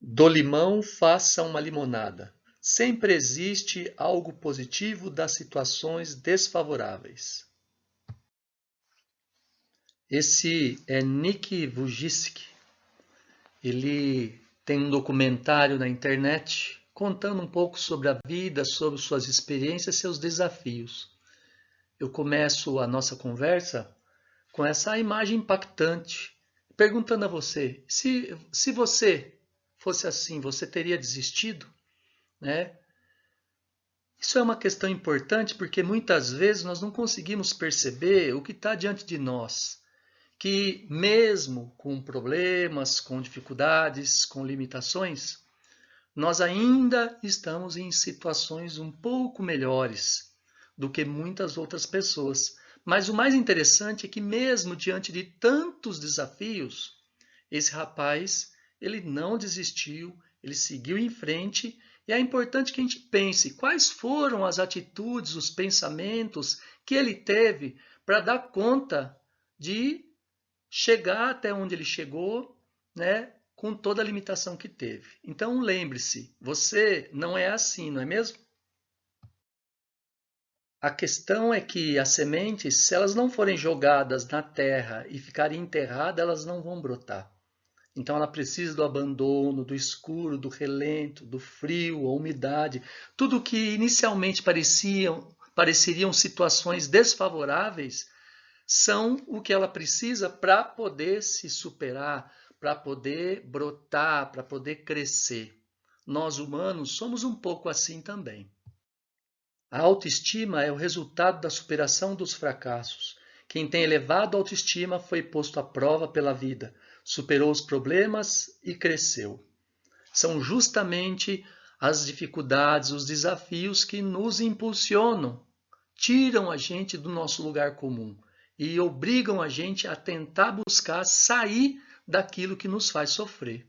Do limão faça uma limonada. Sempre existe algo positivo das situações desfavoráveis. Esse é Nick Vujicic. Ele tem um documentário na internet contando um pouco sobre a vida, sobre suas experiências, seus desafios. Eu começo a nossa conversa com essa imagem impactante, perguntando a você, se você fosse assim, você teria desistido? Né? Isso é uma questão importante porque muitas vezes nós não conseguimos perceber o que está diante de nós. Que mesmo com problemas, com dificuldades, com limitações, nós ainda estamos em situações um pouco melhores do que muitas outras pessoas. Mas o mais interessante é que mesmo diante de tantos desafios, esse rapaz, ele não desistiu, ele seguiu em frente, e é importante que a gente pense quais foram as atitudes, os pensamentos que ele teve para dar conta de chegar até onde ele chegou, né, com toda a limitação que teve. Então lembre-se, você não é assim, não é mesmo? A questão é que as sementes, se elas não forem jogadas na terra e ficarem enterradas, elas não vão brotar. Então ela precisa do abandono, do escuro, do relento, do frio, a umidade, tudo que inicialmente pareceriam situações desfavoráveis, são o que ela precisa para poder se superar, para poder brotar, para poder crescer. Nós humanos somos um pouco assim também. A autoestima é o resultado da superação dos fracassos. Quem tem elevado autoestima foi posto à prova pela vida, superou os problemas e cresceu. São justamente as dificuldades, os desafios que nos impulsionam, tiram a gente do nosso lugar comum e obrigam a gente a tentar buscar sair daquilo que nos faz sofrer.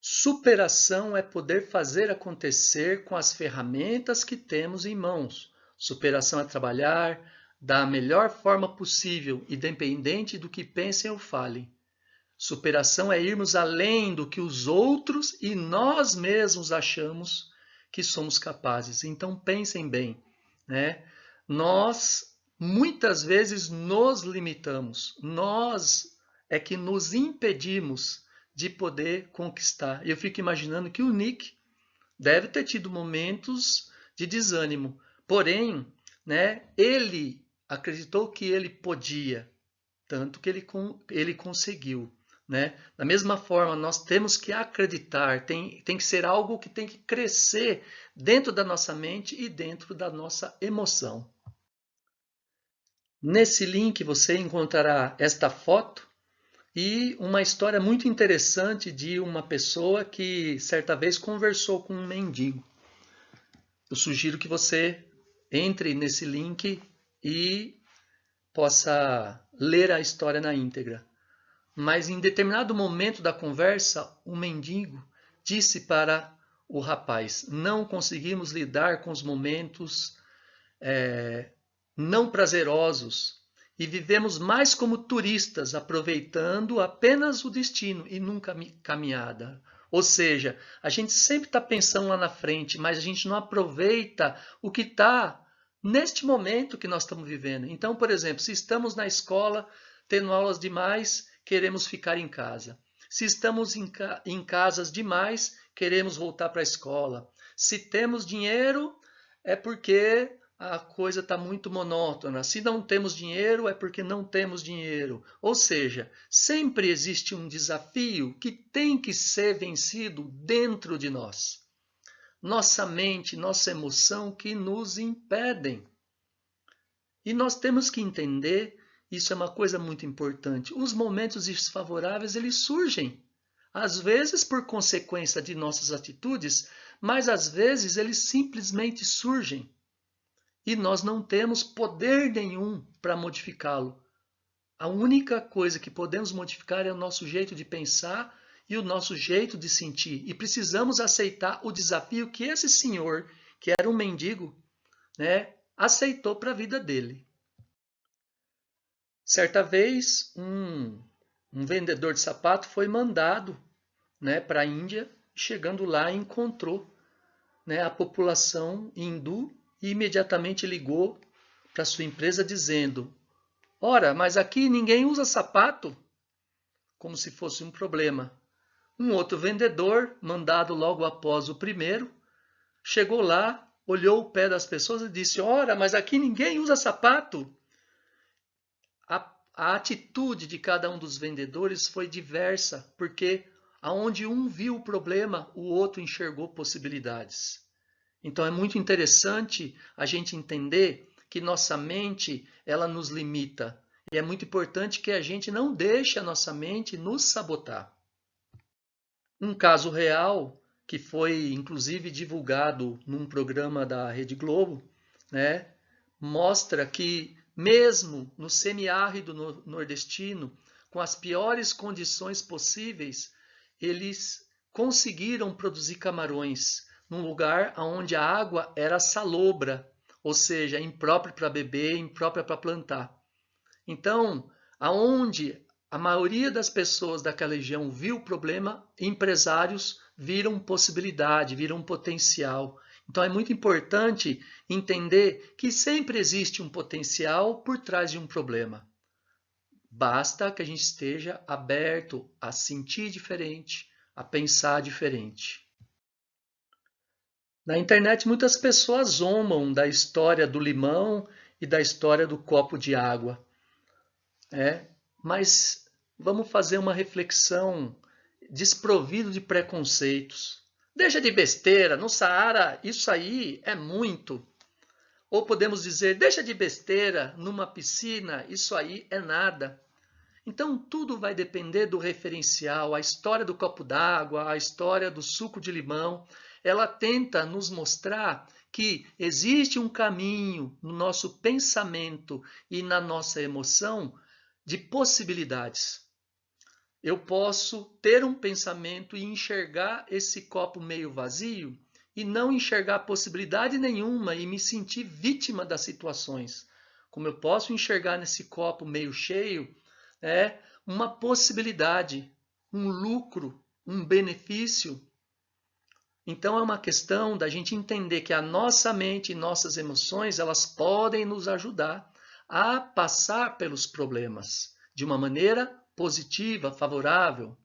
Superação é poder fazer acontecer com as ferramentas que temos em mãos. Superação é trabalhar da melhor forma possível, independente do que pensem ou falem. Superação é irmos além do que os outros e nós mesmos achamos que somos capazes. Então pensem bem, né? Nós muitas vezes nos limitamos. Nós é que nos impedimos de poder conquistar. Eu fico imaginando que o Nick deve ter tido momentos de desânimo. Porém, né, ele acreditou que ele podia, tanto que ele conseguiu. Né? Da mesma forma, nós temos que acreditar, tem que ser algo que tem que crescer dentro da nossa mente e dentro da nossa emoção. Nesse link você encontrará esta foto e uma história muito interessante de uma pessoa que certa vez conversou com um mendigo. Eu sugiro que você entre nesse link e possa ler a história na íntegra. Mas em determinado momento da conversa, o mendigo disse para o rapaz: não conseguimos lidar com os momentos não prazerosos e vivemos mais como turistas, aproveitando apenas o destino e nunca caminhada. Ou seja, a gente sempre está pensando lá na frente, mas a gente não aproveita o que está neste momento que nós estamos vivendo. Então, por exemplo, se estamos na escola tendo aulas demais, queremos ficar em casa. Se estamos em casas demais, queremos voltar para a escola. Se temos dinheiro, é porque a coisa está muito monótona. Se não temos dinheiro, é porque não temos dinheiro. Ou seja, sempre existe um desafio que tem que ser vencido dentro de nós. Nossa mente, nossa emoção que nos impedem. E nós temos que entender, isso é uma coisa muito importante, os momentos desfavoráveis eles surgem. Às vezes por consequência de nossas atitudes, mas às vezes eles simplesmente surgem. E nós não temos poder nenhum para modificá-lo. A única coisa que podemos modificar é o nosso jeito de pensar e o nosso jeito de sentir. E precisamos aceitar o desafio que esse senhor, que era um mendigo, né, aceitou para a vida dele. Certa vez, um vendedor de sapato foi mandado né, para a Índia. Chegando lá, encontrou, né, a população hindu e imediatamente ligou para sua empresa dizendo: ora, mas aqui ninguém usa sapato, como se fosse um problema. Um outro vendedor, mandado logo após o primeiro, chegou lá, olhou o pé das pessoas e disse: ora, mas aqui ninguém usa sapato. A atitude de cada um dos vendedores foi diversa, porque aonde um viu o problema, o outro enxergou possibilidades. Então é muito interessante a gente entender que nossa mente, ela nos limita. E é muito importante que a gente não deixe a nossa mente nos sabotar. Um caso real, que foi inclusive divulgado num programa da Rede Globo, né, mostra que mesmo no semiárido nordestino, com as piores condições possíveis, eles conseguiram produzir camarões num lugar onde a água era salobra, ou seja, imprópria para beber, imprópria para plantar. Então, aonde a maioria das pessoas daquela região viu o problema, empresários viram possibilidade, viram potencial. Então é muito importante entender que sempre existe um potencial por trás de um problema. Basta que a gente esteja aberto a sentir diferente, a pensar diferente. Na internet, muitas pessoas zombam da história do limão e da história do copo de água. Mas vamos fazer uma reflexão desprovido de preconceitos. Deixa de besteira, no Saara isso aí é muito. Ou podemos dizer, deixa de besteira, numa piscina isso aí é nada. Então tudo vai depender do referencial. A história do copo d'água, a história do suco de limão, ela tenta nos mostrar que existe um caminho no nosso pensamento e na nossa emoção de possibilidades. Eu posso ter um pensamento e enxergar esse copo meio vazio e não enxergar possibilidade nenhuma e me sentir vítima das situações. Como eu posso enxergar nesse copo meio cheio, uma possibilidade, um lucro, um benefício. Então é uma questão da gente entender que a nossa mente e nossas emoções, elas podem nos ajudar a passar pelos problemas de uma maneira positiva, favorável.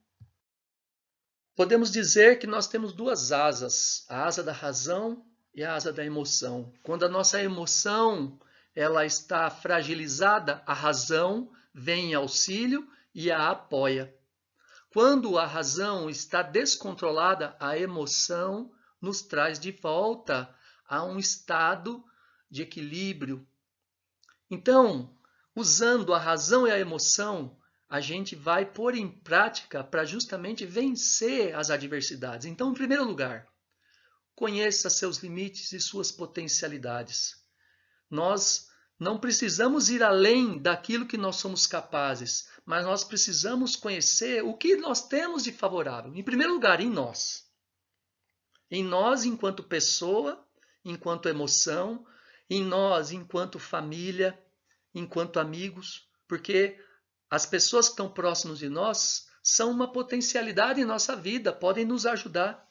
Podemos dizer que nós temos duas asas, a asa da razão e a asa da emoção. Quando a nossa emoção ela está fragilizada, a razão vem em auxílio e a apoia. Quando a razão está descontrolada, a emoção nos traz de volta a um estado de equilíbrio. Então, usando a razão e a emoção, a gente vai pôr em prática para justamente vencer as adversidades. Então, em primeiro lugar, conheça seus limites e suas potencialidades. Nós não precisamos ir além daquilo que nós somos capazes, mas nós precisamos conhecer o que nós temos de favorável. Em primeiro lugar, em nós. Em nós enquanto pessoa, enquanto emoção, em nós enquanto família, enquanto amigos, porque as pessoas que estão próximas de nós são uma potencialidade em nossa vida, podem nos ajudar.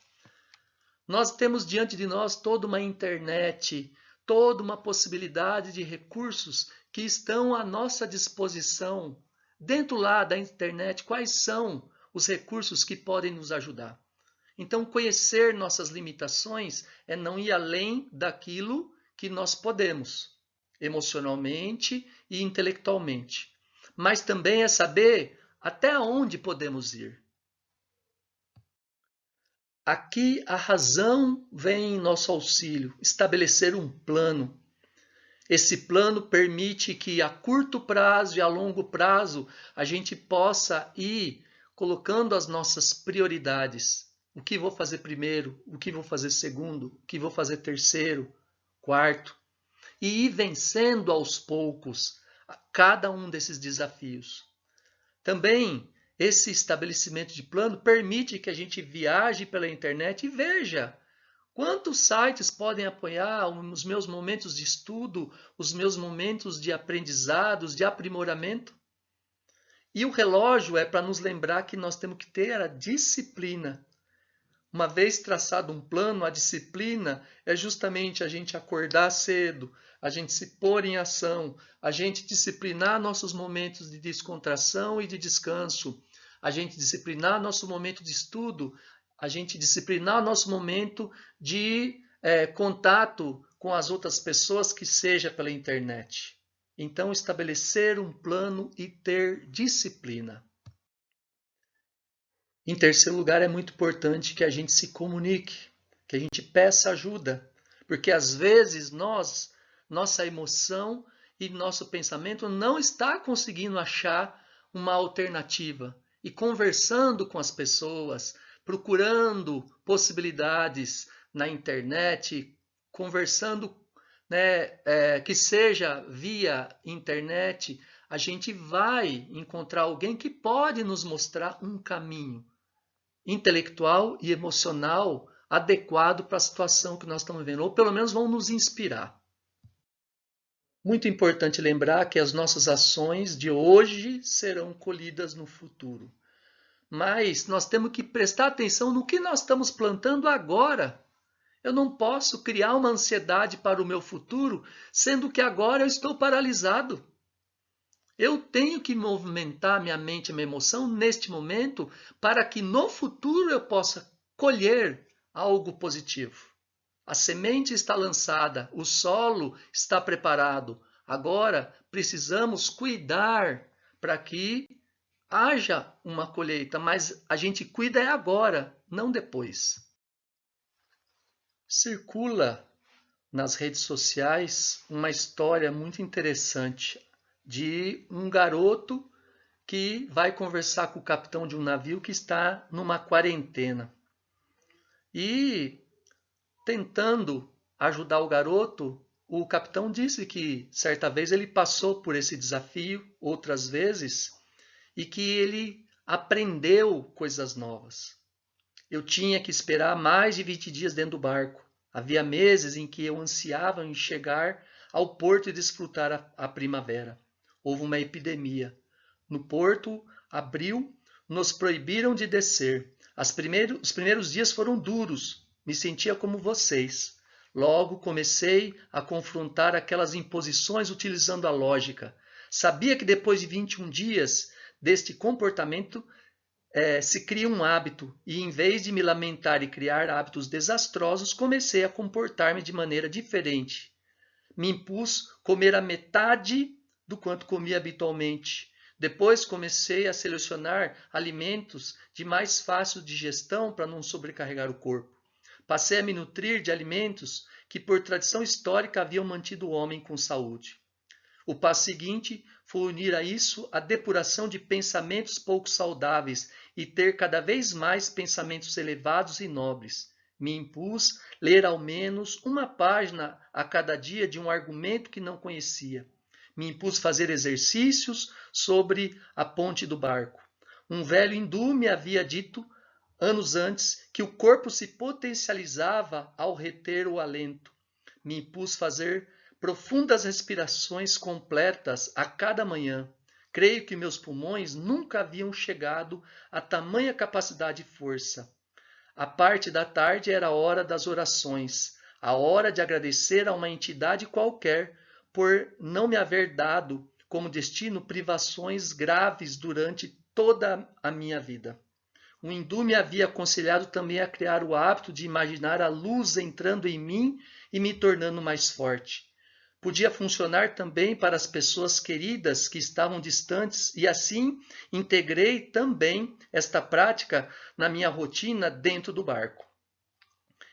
Nós temos diante de nós toda uma internet, toda uma possibilidade de recursos que estão à nossa disposição. Dentro lá da internet, quais são os recursos que podem nos ajudar? Então, conhecer nossas limitações é não ir além daquilo que nós podemos, emocionalmente e intelectualmente. Mas também é saber até onde podemos ir. Aqui a razão vem em nosso auxílio, estabelecer um plano. Esse plano permite que a curto prazo e a longo prazo a gente possa ir colocando as nossas prioridades. O que vou fazer primeiro, o que vou fazer segundo, o que vou fazer terceiro, quarto. E ir vencendo aos poucos cada um desses desafios. Também esse estabelecimento de plano permite que a gente viaje pela internet e veja quantos sites podem apoiar os meus momentos de estudo, os meus momentos de aprendizados, de aprimoramento. E o relógio é para nos lembrar que nós temos que ter a disciplina. Uma vez traçado um plano, a disciplina é justamente a gente acordar cedo, a gente se pôr em ação, a gente disciplinar nossos momentos de descontração e de descanso, a gente disciplinar nosso momento de estudo, a gente disciplinar nosso momento de contato com as outras pessoas, que seja pela internet. Então, estabelecer um plano e ter disciplina. Em terceiro lugar, é muito importante que a gente se comunique, que a gente peça ajuda, porque às vezes nossa emoção e nosso pensamento não está conseguindo achar uma alternativa. E conversando com as pessoas, procurando possibilidades na internet, conversando, né, que seja via internet, a gente vai encontrar alguém que pode nos mostrar um caminho intelectual e emocional adequado para a situação que nós estamos vivendo, ou pelo menos vão nos inspirar. Muito importante lembrar que as nossas ações de hoje serão colhidas no futuro. Mas nós temos que prestar atenção no que nós estamos plantando agora. Eu não posso criar uma ansiedade para o meu futuro, sendo que agora eu estou paralisado. Eu tenho que movimentar minha mente e minha emoção neste momento para que no futuro eu possa colher algo positivo. A semente está lançada, o solo está preparado. Agora precisamos cuidar para que haja uma colheita, mas a gente cuida é agora, não depois. Circula nas redes sociais uma história muito interessante de um garoto que vai conversar com o capitão de um navio que está numa quarentena. E, tentando ajudar o garoto, o capitão disse que certa vez ele passou por esse desafio, outras vezes, e que ele aprendeu coisas novas. Eu tinha que esperar mais de 20 dias dentro do barco. Havia meses em que eu ansiava em chegar ao porto e desfrutar a primavera. Houve uma epidemia. No porto, abril, nos proibiram de descer. Os primeiros dias foram duros. Me sentia como vocês. Logo comecei a confrontar aquelas imposições utilizando a lógica. Sabia que depois de 21 dias deste comportamento, se cria um hábito, e em vez de me lamentar e criar hábitos desastrosos, comecei a comportar-me de maneira diferente. Me impus comer a metade do quanto comia habitualmente. Depois comecei a selecionar alimentos de mais fácil digestão para não sobrecarregar o corpo. Passei a me nutrir de alimentos que, por tradição histórica, haviam mantido o homem com saúde. O passo seguinte foi unir a isso a depuração de pensamentos pouco saudáveis e ter cada vez mais pensamentos elevados e nobres. Me impus ler ao menos uma página a cada dia de um argumento que não conhecia. Me impus fazer exercícios sobre a ponte do barco. Um velho hindu me havia dito, anos antes, que o corpo se potencializava ao reter o alento. Me impus fazer profundas respirações completas a cada manhã. Creio que meus pulmões nunca haviam chegado a tamanha capacidade e força. A parte da tarde era a hora das orações, a hora de agradecer a uma entidade qualquer por não me haver dado como destino privações graves durante toda a minha vida. O hindu me havia aconselhado também a criar o hábito de imaginar a luz entrando em mim e me tornando mais forte. Podia funcionar também para as pessoas queridas que estavam distantes, e assim integrei também esta prática na minha rotina dentro do barco.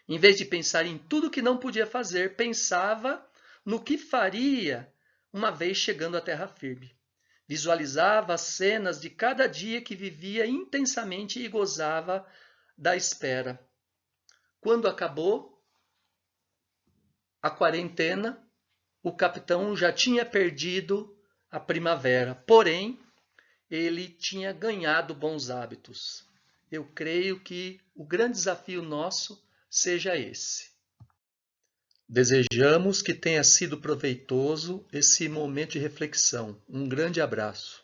Em vez de pensar em tudo que não podia fazer, pensava no que faria uma vez chegando à terra firme. Visualizava as cenas de cada dia que vivia intensamente e gozava da espera. Quando acabou a quarentena, o capitão já tinha perdido a primavera, porém, ele tinha ganhado bons hábitos. Eu creio que o grande desafio nosso seja esse. Desejamos que tenha sido proveitoso esse momento de reflexão. Um grande abraço.